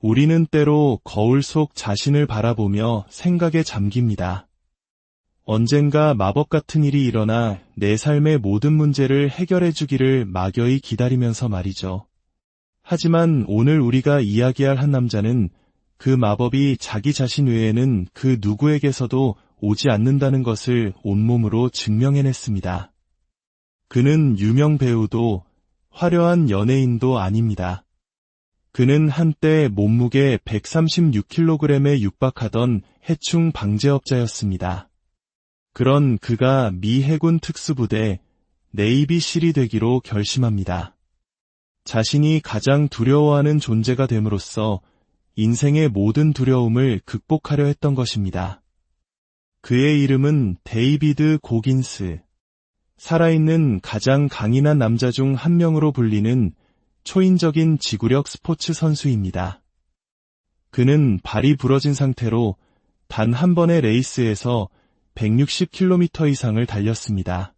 우리는 때로 거울 속 자신을 바라보며 생각에 잠깁니다. 언젠가 마법 같은 일이 일어나 내 삶의 모든 문제를 해결해 주기를 막연히 기다리면서 말이죠. 하지만 오늘 우리가 이야기할 한 남자는 그 마법이 자기 자신 외에는 그 누구에게서도 오지 않는다는 것을 온몸으로 증명해냈습니다. 그는 유명 배우도 화려한 연예인도 아닙니다. 그는 한때 몸무게 136kg에 육박하던 해충 방제업자였습니다. 그런 그가 미 해군 특수부대 네이비 실이 되기로 결심합니다. 자신이 가장 두려워하는 존재가 됨으로써 인생의 모든 두려움을 극복하려 했던 것입니다. 그의 이름은 데이비드 고긴스. 살아있는 가장 강인한 남자 중 한 명으로 불리는 초인적인 지구력 스포츠 선수입니다. 그는 발이 부러진 상태로 단 한 번의 레이스에서 160km 이상을 달렸습니다.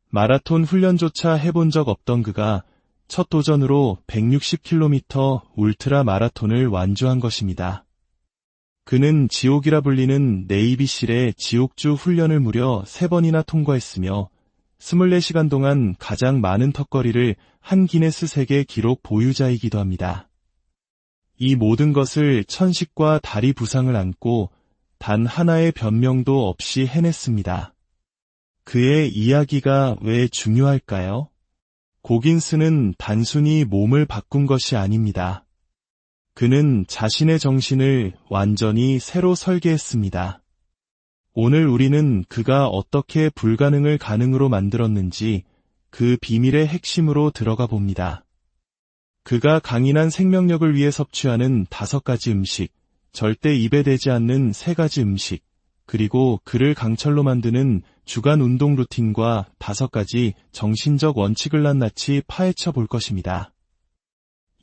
마라톤 훈련조차 해본 적 없던 그가 첫 도전으로 160km 울트라 마라톤을 완주한 것입니다. 그는 지옥이라 불리는 네이비실의 지옥주 훈련을 무려 3번이나 통과했으며 24시간 동안 가장 많은 턱걸이를 한 기네스 세계 기록 보유자이기도 합니다. 이 모든 것을 천식과 다리 부상을 안고 단 하나의 변명도 없이 해냈습니다. 그의 이야기가 왜 중요할까요? 고긴스는 단순히 몸을 바꾼 것이 아닙니다. 그는 자신의 정신을 완전히 새로 설계했습니다. 오늘 우리는 그가 어떻게 불가능을 가능으로 만들었는지 그 비밀의 핵심으로 들어가 봅니다. 그가 강인한 생명력을 위해 섭취하는 5가지 음식, 절대 입에 대지 않는 3가지 음식, 그리고 그를 강철로 만드는 주간 운동 루틴과 5가지 정신적 원칙을 낱낱이 파헤쳐 볼 것입니다.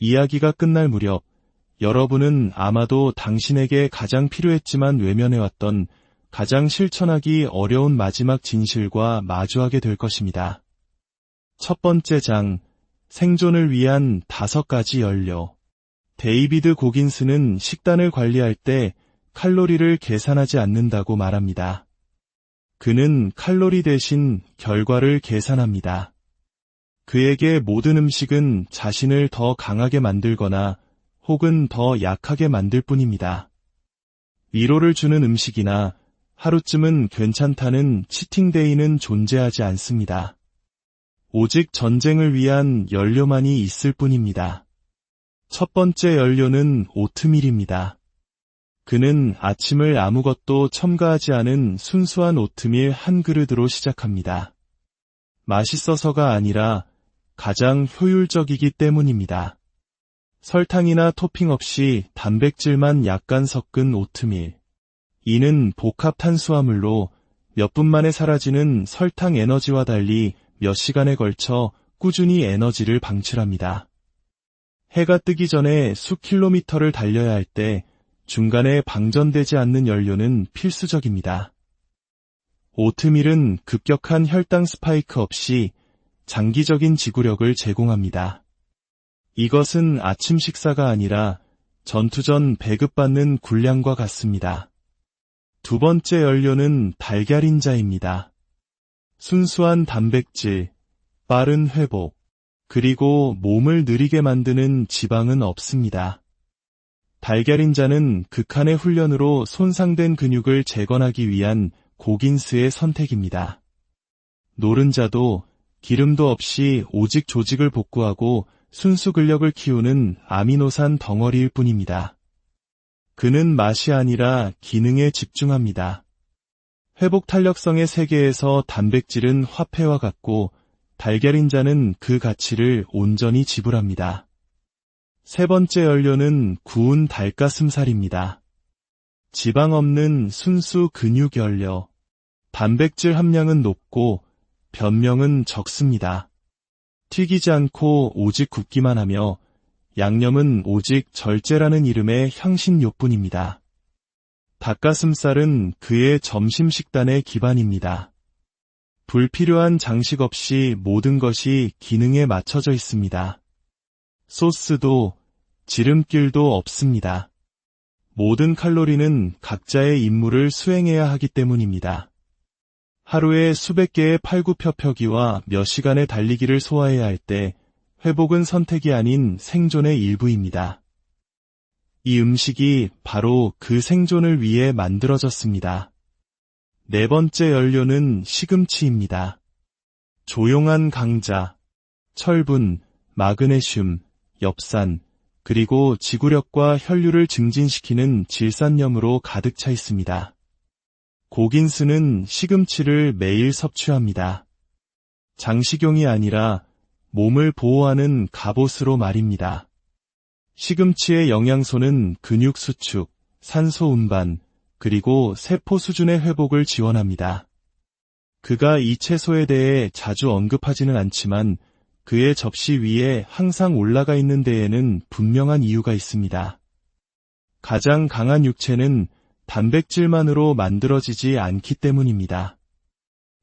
이야기가 끝날 무렵 여러분은 아마도 당신에게 가장 필요했지만 외면해왔던 가장 실천하기 어려운 마지막 진실과 마주하게 될 것입니다. 첫 번째 장, 생존을 위한 5가지 연료. 데이비드 고긴스는 식단을 관리할 때 칼로리를 계산하지 않는다고 말합니다. 그는 칼로리 대신 결과를 계산합니다. 그에게 모든 음식은 자신을 더 강하게 만들거나 혹은 더 약하게 만들 뿐입니다. 위로를 주는 음식이나 하루쯤은 괜찮다는 치팅데이는 존재하지 않습니다. 오직 전쟁을 위한 연료만이 있을 뿐입니다. 첫 번째 연료는 오트밀입니다. 그는 아침을 아무것도 첨가하지 않은 순수한 오트밀 한 그릇으로 시작합니다. 맛있어서가 아니라 가장 효율적이기 때문입니다. 설탕이나 토핑 없이 단백질만 약간 섞은 오트밀. 이는 복합 탄수화물로 몇 분 만에 사라지는 설탕 에너지와 달리 몇 시간에 걸쳐 꾸준히 에너지를 방출합니다. 해가 뜨기 전에 수 킬로미터를 달려야 할 때 중간에 방전되지 않는 연료는 필수적입니다. 오트밀은 급격한 혈당 스파이크 없이 장기적인 지구력을 제공합니다. 이것은 아침 식사가 아니라 전투 전 배급받는 군량과 같습니다. 두 번째 연료는 달걀인자입니다. 순수한 단백질, 빠른 회복, 그리고 몸을 느리게 만드는 지방은 없습니다. 달걀인자는 극한의 훈련으로 손상된 근육을 재건하기 위한 고긴스의 선택입니다. 노른자도 기름도 없이 오직 조직을 복구하고 순수 근력을 키우는 아미노산 덩어리일 뿐입니다. 그는 맛이 아니라 기능에 집중합니다. 회복 탄력성의 세계에서 단백질은 화폐와 같고 달걀인자는 그 가치를 온전히 지불합니다. 세 번째 연료는 구운 닭가슴살입니다. 지방 없는 순수 근육 연료. 단백질 함량은 높고 변명은 적습니다. 튀기지 않고 오직 굽기만 하며 양념은 오직 절제라는 이름의 향신료뿐입니다. 닭가슴살은 그의 점심 식단의 기반입니다. 불필요한 장식 없이 모든 것이 기능에 맞춰져 있습니다. 소스도, 지름길도 없습니다. 모든 칼로리는 각자의 임무를 수행해야 하기 때문입니다. 하루에 수백 개의 팔굽혀펴기와 몇 시간의 달리기를 소화해야 할 때 회복은 선택이 아닌 생존의 일부입니다. 이 음식이 바로 그 생존을 위해 만들어졌습니다. 네 번째 연료는 시금치입니다. 조용한 강자, 철분, 마그네슘, 엽산, 그리고 지구력과 혈류를 증진시키는 질산염으로 가득 차 있습니다. 고긴스는 시금치를 매일 섭취합니다. 장식용이 아니라 몸을 보호하는 갑옷으로 말입니다. 시금치의 영양소는 근육 수축, 산소 운반, 그리고 세포 수준의 회복을 지원합니다. 그가 이 채소에 대해 자주 언급하지는 않지만 그의 접시 위에 항상 올라가 있는 데에는 분명한 이유가 있습니다. 가장 강한 육체는 단백질만으로 만들어지지 않기 때문입니다.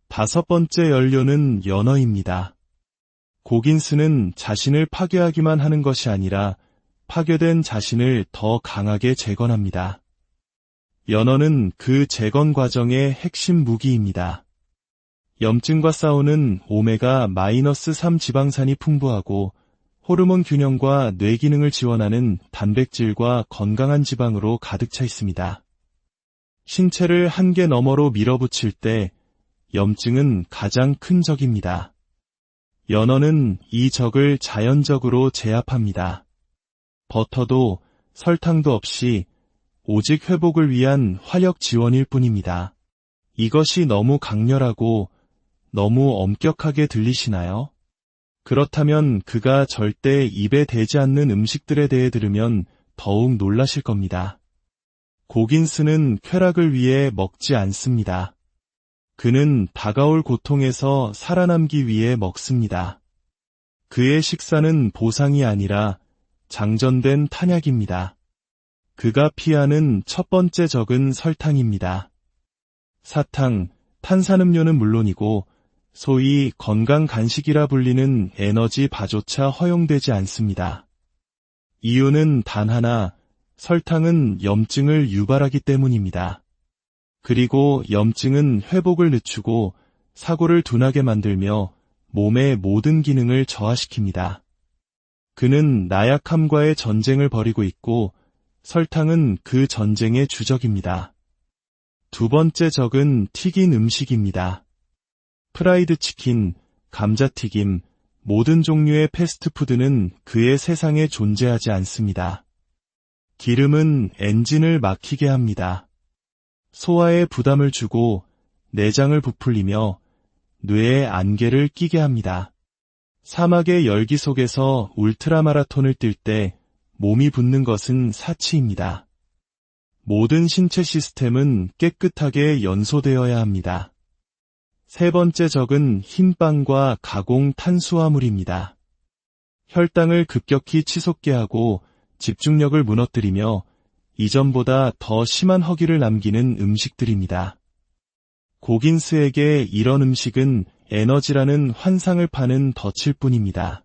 다섯 번째 연료는 연어입니다. 고긴스는 자신을 파괴하기만 하는 것이 아니라 파괴된 자신을 더 강하게 재건합니다. 연어는 그 재건 과정의 핵심 무기입니다. 염증과 싸우는 오메가-3 지방산이 풍부하고 호르몬 균형과 뇌 기능을 지원하는 단백질과 건강한 지방으로 가득 차 있습니다. 신체를 한계 너머로 밀어붙일 때 염증은 가장 큰 적입니다. 연어는 이 적을 자연적으로 제압합니다. 버터도 설탕도 없이 오직 회복을 위한 화력 지원일 뿐입니다. 이것이 너무 강렬하고 너무 엄격하게 들리시나요? 그렇다면 그가 절대 입에 대지 않는 음식들에 대해 들으면 더욱 놀라실 겁니다. 고긴스는 쾌락을 위해 먹지 않습니다. 그는 다가올 고통에서 살아남기 위해 먹습니다. 그의 식사는 보상이 아니라 장전된 탄약입니다. 그가 피하는 첫 번째 적은 설탕입니다. 사탕, 탄산음료는 물론이고 소위 건강 간식이라 불리는 에너지 바조차 허용되지 않습니다. 이유는 단 하나, 설탕은 염증을 유발하기 때문입니다. 그리고 염증은 회복을 늦추고 사고를 둔하게 만들며 몸의 모든 기능을 저하시킵니다. 그는 나약함과의 전쟁을 벌이고 있고 설탕은 그 전쟁의 주적입니다. 두 번째 적은 튀긴 음식입니다. 프라이드 치킨, 감자튀김, 모든 종류의 패스트푸드는 그의 세상에 존재하지 않습니다. 기름은 엔진을 막히게 합니다. 소화에 부담을 주고 내장을 부풀리며 뇌에 안개를 끼게 합니다. 사막의 열기 속에서 울트라마라톤을 뛸 때 몸이 붓는 것은 사치입니다. 모든 신체 시스템은 깨끗하게 연소되어야 합니다. 세 번째 적은 흰빵과 가공 탄수화물입니다. 혈당을 급격히 치솟게 하고 집중력을 무너뜨리며 이전보다 더 심한 허기를 남기는 음식들입니다. 고긴스에게 이런 음식은 에너지라는 환상을 파는 덫일 뿐입니다.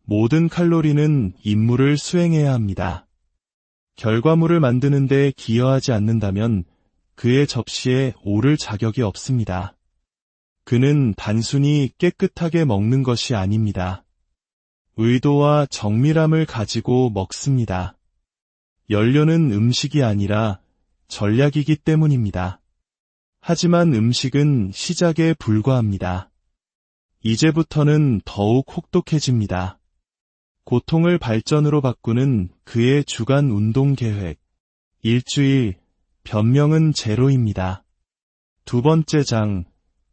모든 칼로리는 임무를 수행해야 합니다. 결과물을 만드는 데 기여하지 않는다면 그의 접시에 오를 자격이 없습니다. 그는 단순히 깨끗하게 먹는 것이 아닙니다. 의도와 정밀함을 가지고 먹습니다. 연료는 음식이 아니라 전략이기 때문입니다. 하지만 음식은 시작에 불과합니다. 이제부터는 더욱 혹독해집니다. 고통을 발전으로 바꾸는 그의 주간 운동 계획. 일주일, 변명은 제로입니다. 두 번째 장,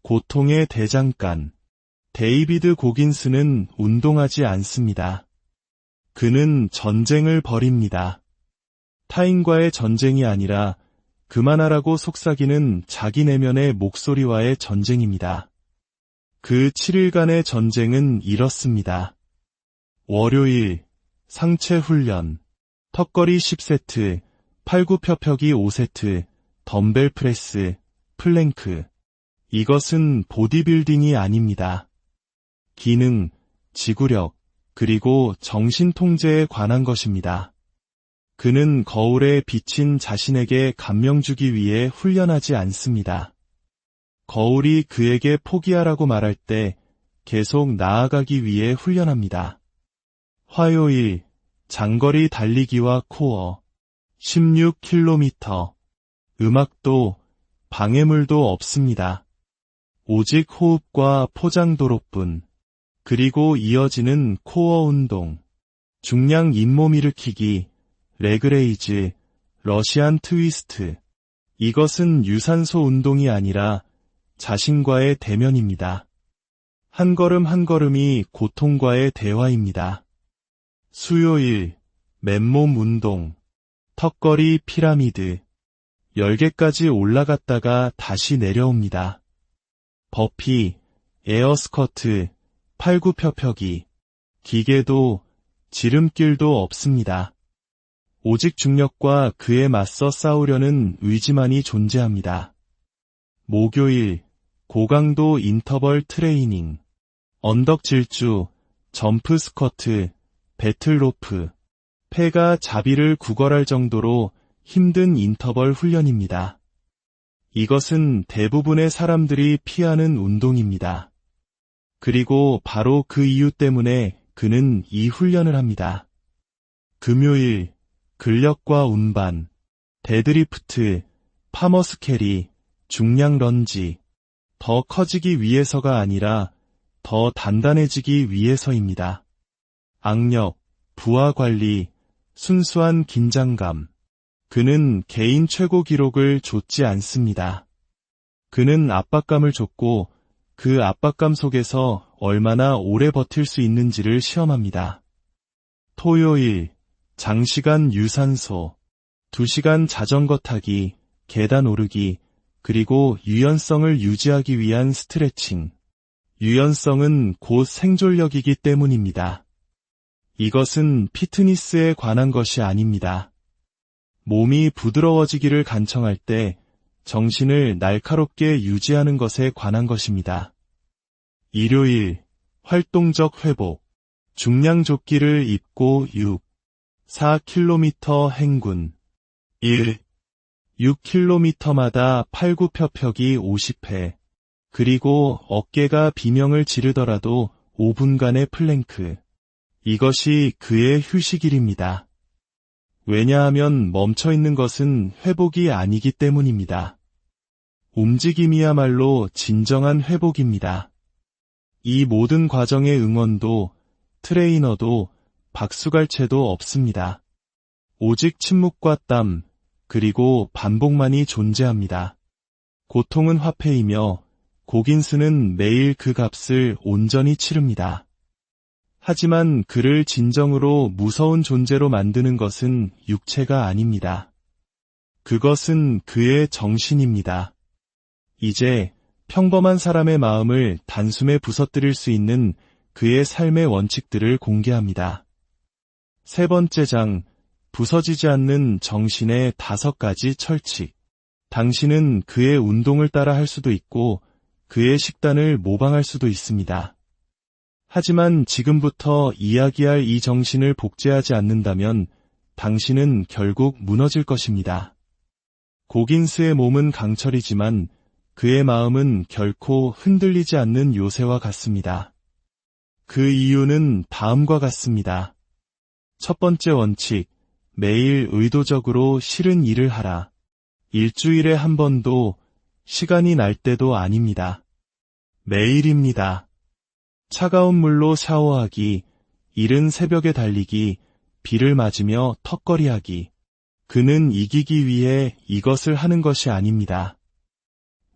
고통의 대장간. 데이비드 고긴스는 운동하지 않습니다. 그는 전쟁을 벌입니다. 타인과의 전쟁이 아니라 그만하라고 속삭이는 자기 내면의 목소리와의 전쟁입니다. 그 7일간의 전쟁은 이렇습니다. 월요일, 상체 훈련, 턱걸이 10세트, 팔굽혀펴기 5세트, 덤벨 프레스, 플랭크. 이것은 보디빌딩이 아닙니다. 기능, 지구력, 그리고 정신 통제에 관한 것입니다. 그는 거울에 비친 자신에게 감명 주기 위해 훈련하지 않습니다. 거울이 그에게 포기하라고 말할 때 계속 나아가기 위해 훈련합니다. 화요일, 장거리 달리기와 코어, 16km. 음악도 방해물도 없습니다. 오직 호흡과 포장도로뿐. 그리고 이어지는 코어 운동, 중량 잇몸 일으키기, 레그레이즈, 러시안 트위스트. 이것은 유산소 운동이 아니라 자신과의 대면입니다. 한 걸음 한 걸음이 고통과의 대화입니다. 수요일, 맨몸 운동, 턱걸이 피라미드, 10개까지 올라갔다가 다시 내려옵니다. 버피, 에어스커트, 팔굽혀펴기, 기계도 지름길도 없습니다. 오직 중력과 그에 맞서 싸우려는 의지만이 존재합니다. 목요일, 고강도 인터벌 트레이닝, 언덕 질주, 점프 스쿼트, 배틀로프, 폐가 자비를 구걸할 정도로 힘든 인터벌 훈련입니다. 이것은 대부분의 사람들이 피하는 운동입니다. 그리고 바로 그 이유 때문에 그는 이 훈련을 합니다. 금요일, 근력과 운반, 데드리프트, 파머스 캐리, 중량 런지, 더 커지기 위해서가 아니라 더 단단해지기 위해서입니다. 악력, 부하 관리, 순수한 긴장감. 그는 개인 최고 기록을 좇지 않습니다. 그는 압박감을 줬고 그 압박감 속에서 얼마나 오래 버틸 수 있는지를 시험합니다. 토요일, 장시간 유산소, 2시간 자전거 타기, 계단 오르기, 그리고 유연성을 유지하기 위한 스트레칭. 유연성은 곧 생존력이기 때문입니다. 이것은 피트니스에 관한 것이 아닙니다. 몸이 부드러워지기를 간청할 때 정신을 날카롭게 유지하는 것에 관한 것입니다. 일요일, 활동적 회복, 중량 조끼를 입고 4km 행군, 6km마다 팔굽혀펴기 50회, 그리고 어깨가 비명을 지르더라도 5분간의 플랭크. 이것이 그의 휴식일입니다. 왜냐하면 멈춰있는 것은 회복이 아니기 때문입니다. 움직임이야말로 진정한 회복입니다. 이 모든 과정의 응원도, 트레이너도, 박수갈채도 없습니다. 오직 침묵과 땀, 그리고 반복만이 존재합니다. 고통은 화폐이며 고긴스는 매일 그 값을 온전히 치릅니다. 하지만 그를 진정으로 무서운 존재로 만드는 것은 육체가 아닙니다. 그것은 그의 정신입니다. 이제 평범한 사람의 마음을 단숨에 부서뜨릴 수 있는 그의 삶의 원칙들을 공개합니다. 세 번째 장, 부서지지 않는 정신의 5가지 철칙. 당신은 그의 운동을 따라 할 수도 있고 그의 식단을 모방할 수도 있습니다. 하지만 지금부터 이야기할 이 정신을 복제하지 않는다면 당신은 결국 무너질 것입니다. 고긴스의 몸은 강철이지만 그의 마음은 결코 흔들리지 않는 요새와 같습니다. 그 이유는 다음과 같습니다. 첫 번째 원칙, 매일 의도적으로 싫은 일을 하라. 일주일에 한 번도, 시간이 날 때도 아닙니다. 매일입니다. 차가운 물로 샤워하기, 이른 새벽에 달리기, 비를 맞으며 턱걸이하기. 그는 이기기 위해 이것을 하는 것이 아닙니다.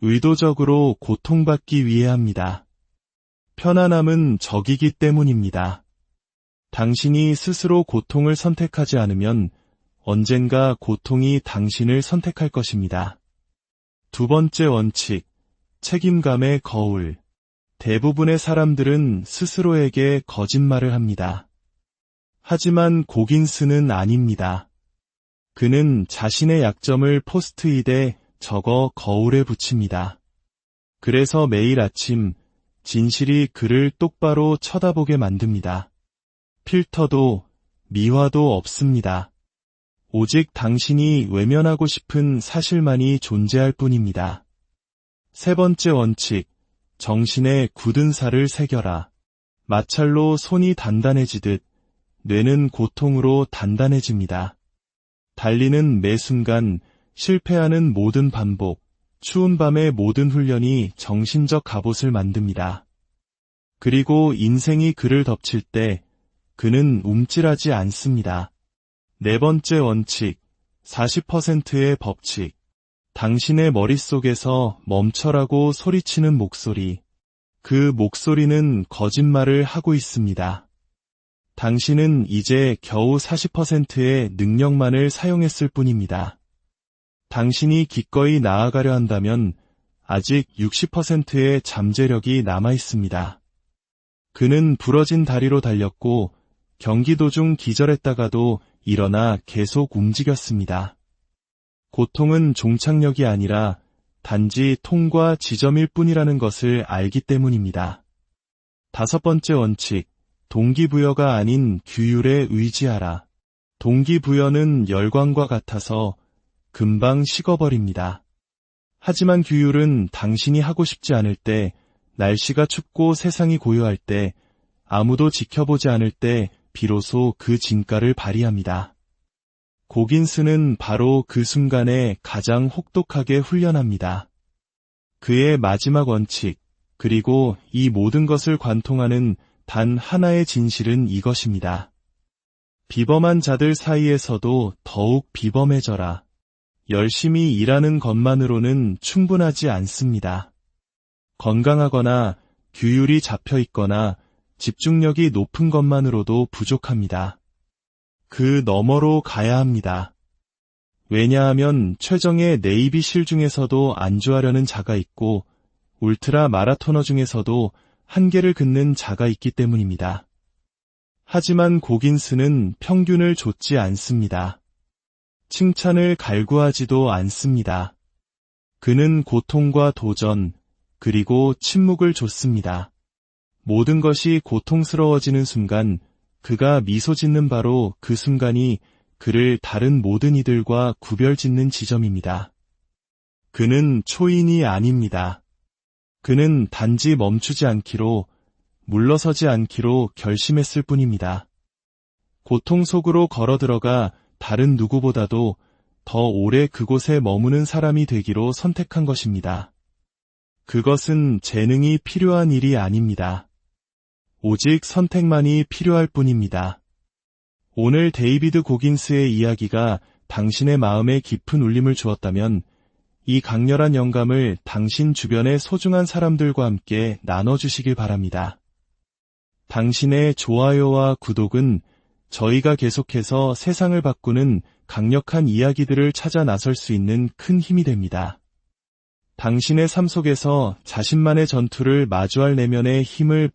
의도적으로 고통받기 위해 합니다. 편안함은 적이기 때문입니다. 당신이 스스로 고통을 선택하지 않으면 언젠가 고통이 당신을 선택할 것입니다. 두 번째 원칙, 책임감의 거울. 대부분의 사람들은 스스로에게 거짓말을 합니다. 하지만 고긴스는 아닙니다. 그는 자신의 약점을 포스트잇에 적어 거울에 붙입니다. 그래서 매일 아침 진실이 그를 똑바로 쳐다보게 만듭니다. 필터도 미화도 없습니다. 오직 당신이 외면하고 싶은 사실만이 존재할 뿐입니다. 세 번째 원칙, 정신에 굳은 살을 새겨라. 마찰로 손이 단단해지듯 뇌는 고통으로 단단해집니다. 달리는 매 순간, 실패하는 모든 반복, 추운 밤의 모든 훈련이 정신적 갑옷을 만듭니다. 그리고 인생이 그를 덮칠 때 그는 움찔하지 않습니다. 네 번째 원칙, 40%의 법칙. 당신의 머릿속에서 멈춰라고 소리치는 목소리. 그 목소리는 거짓말을 하고 있습니다. 당신은 이제 겨우 40%의 능력만을 사용했을 뿐입니다. 당신이 기꺼이 나아가려 한다면 아직 60%의 잠재력이 남아 있습니다. 그는 부러진 다리로 달렸고 경기 도중 기절했다가도 일어나 계속 움직였습니다. 고통은 종착역이 아니라 단지 통과 지점일 뿐이라는 것을 알기 때문입니다. 다섯 번째 원칙, 동기부여가 아닌 규율에 의지하라. 동기부여는 열광과 같아서 금방 식어버립니다. 하지만 규율은 당신이 하고 싶지 않을 때, 날씨가 춥고 세상이 고요할 때, 아무도 지켜보지 않을 때 비로소 그 진가를 발휘합니다. 고긴스는 바로 그 순간에 가장 혹독하게 훈련합니다. 그의 마지막 원칙, 그리고 이 모든 것을 관통하는 단 하나의 진실은 이것입니다. 비범한 자들 사이에서도 더욱 비범해져라. 열심히 일하는 것만으로는 충분하지 않습니다. 건강하거나 규율이 잡혀 있거나 집중력이 높은 것만으로도 부족합니다. 그 너머로 가야 합니다. 왜냐하면 최정예 네이비 실 중에서도 안주하려는 자가 있고 울트라 마라토너 중에서도 한계를 긋는 자가 있기 때문입니다. 하지만 고긴스는 평균을 좇지 않습니다. 칭찬을 갈구하지도 않습니다. 그는 고통과 도전, 그리고 침묵을 줬습니다. 모든 것이 고통스러워지는 순간 그가 미소 짓는 바로 그 순간이 그를 다른 모든 이들과 구별짓는 지점입니다. 그는 초인이 아닙니다. 그는 단지 멈추지 않기로, 물러서지 않기로 결심했을 뿐입니다. 고통 속으로 걸어 들어가 다른 누구보다도 더 오래 그곳에 머무는 사람이 되기로 선택한 것입니다. 그것은 재능이 필요한 일이 아닙니다. 오직 선택만이 필요할 뿐입니다. 오늘 데이비드 고긴스의 이야기가 당신의 마음에 깊은 울림을 주었다면 이 강렬한 영감을 당신 주변의 소중한 사람들과 함께 나눠주시길 바랍니다. 당신의 좋아요와 구독은 저희가 계속해서 세상을 바꾸는 강력한 이야기들을 찾아 나설 수 있는 큰 힘이 됩니다. 당신의 삶 속에서 자신만의 전투를 마주할 내면의 힘을